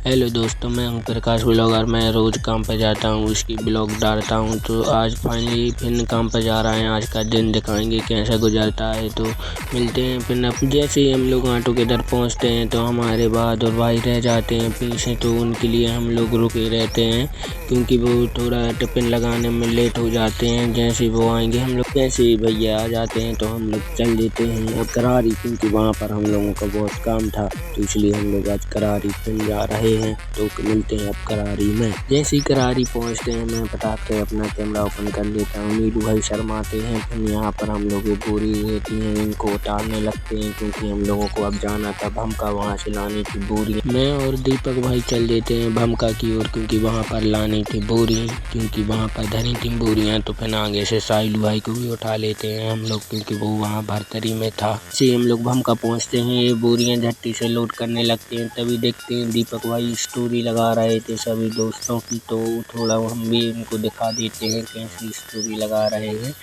Hello दोस्तों, मैं हूं प्रकाश ब्लॉगर। मैं रोज़ काम पे जाता हूं, उसकी ब्लॉग डालता हूं। तो आज फाइनली फिर काम पे जा रहे हैं। आज का दिन दिखाएंगे कैसा गुजरता है। तो मिलते हैं फिर। अब जैसे ही हम लोग ऑटो के इधर पहुंचते हैं तो हमारे बहादुर भाई रह जाते हैं पीछे। तो उनके लिए हम लोग रुके रहते हैं क्योंकि वो थोड़ा टिफिन लगाने में लेट हो जाते हैं। जैसे वो आएंगे हम लोग, जैसे ही भैया आ जाते हैं तो हम लोग चल देते हैं अब करारी, क्योंकि वहाँ पर हम लोगों का बहुत काम था। तो इसलिए हम लोग आज करारी फिर जा रहे हैं। तो मिलते हैं अब करारी में। जैसे ही करारी पहुंचते हैं मैं फटाक से अपना कैमरा ओपन कर लेता हूँ। नीलू भाई शर्माते हैं। फिर यहाँ पर हम लोग बोरी रहती हैं, इनको उतारने लगते हैं क्योंकि हम लोगों को अब जाना था भमका, वहाँ से लानी थी बोरी। मैं और दीपक भाई चल देते हैं भमका की ओर, क्योंकि वहाँ पर लानी थी बोरी, क्योंकि वहाँ पर धरी थी बोरियाँ। तो फिर आगे से साहिल भाई को भी उठा लेते हैं हम लोग, क्योंकि वो वहाँ भरतरी में था। से हम लोग भमका पहुँचते हैं, ये बोरियाँ झट्टी से लोड करने लगते हैं। तभी देखते हैं दीपक भाई स्टोरी लगा रहे थे सभी दोस्तों की। तो थोड़ा हम भी उनको दिखा देते हैं कैसी स्टोरी लगा रहे हैं।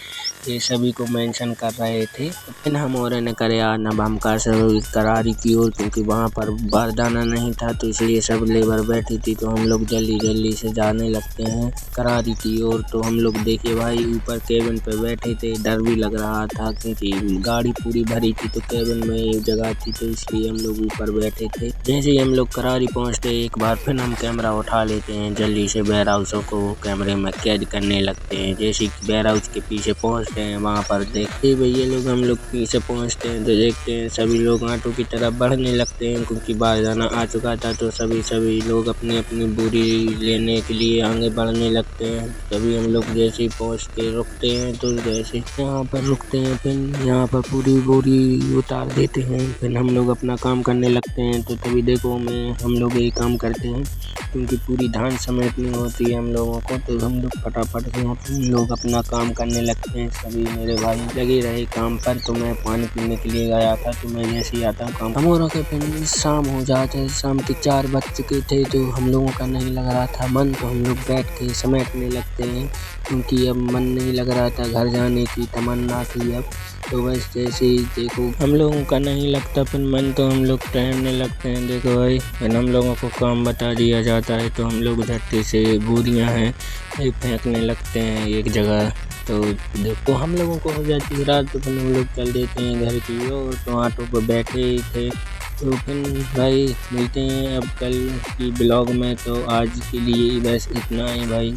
ये सभी को मेंशन कर रहे थे। फिर हम और ने करे आना भमका से करारी की ओर, क्योंकि वहाँ पर बारदाना नहीं था। तो इसलिए सब लेबर बैठी थी। तो हम लोग जल्दी जल्दी से जाने लगते हैं करारी की ओर। तो हम लोग देखे भाई ऊपर केबिन पे बैठे थे। डर भी लग रहा था क्योंकि गाड़ी पूरी भरी थी तो केबिन में एक जगह थी, तो इसलिए हम लोग ऊपर बैठे थे। जैसे ही हम लोग करारी पहुँचते एक बार फिर हम कैमरा उठा लेते हैं, जल्दी से वेयर हाउसों को कैमरे में कैद करने लगते हैं। जैसे कि वेयर हाउस के पीछे पहुँचते हैं, वहाँ पर देखते भैया लोग हम लोग पीछे पहुँचते हैं तो देखते हैं सभी लोग ऑटो की तरफ बढ़ने लगते हैं, क्योंकि बारदाना आ चुका था। तो सभी लोग अपनी अपनी बोरी लेने के लिए आगे बढ़ने लगते हैं। तभी हम लोग जैसे ही पहुँच के रुकते हैं तो जैसे यहाँ पर रुकते हैं फिर यहाँ पर पूरी बोरी उतार देते हैं। फिर हम लोग अपना काम करने लगते हैं। तो तभी देखो हम लोग यही काम करते हैं क्योंकि पूरी धान समेटनी होती है हम लोगों को। तो हम लोग फटाफट से हम लोग अपना काम करने लगते हैं। सभी मेरे भाई लगे रहे काम पर। तो मैं पानी पीने के लिए गया था। तो मैं जैसे ही आता हूँ काम हम और के फिर शाम हो जाते, शाम के 4 बज चुके थे। तो हम लोगों का नहीं लग रहा था मन। तो हम लोग बैठ के समेटने लगते हैं, क्योंकि अब मन नहीं लग रहा था, घर जाने की तमन्ना थी अब। तो बस जैसे ही देखो हम लोगों का नहीं लगता फिर मन, तो हम लोग टहलने लगते हैं। देखो भाई फिर हम लोगों को काम बता दिया जाता है तो हम लोग झट्टे से बोरियां हैं ये फेंकने लगते हैं एक जगह। तो देखो हम लोगों को हो जाती है रात। तो फिर हम लोग चल देते हैं घर की ओर। तो ऑटो पर बैठे ही थे। तो फिर भाई मिलते हैं अब कल की ब्लॉग में। तो आज के लिए बस इतना ही भाई।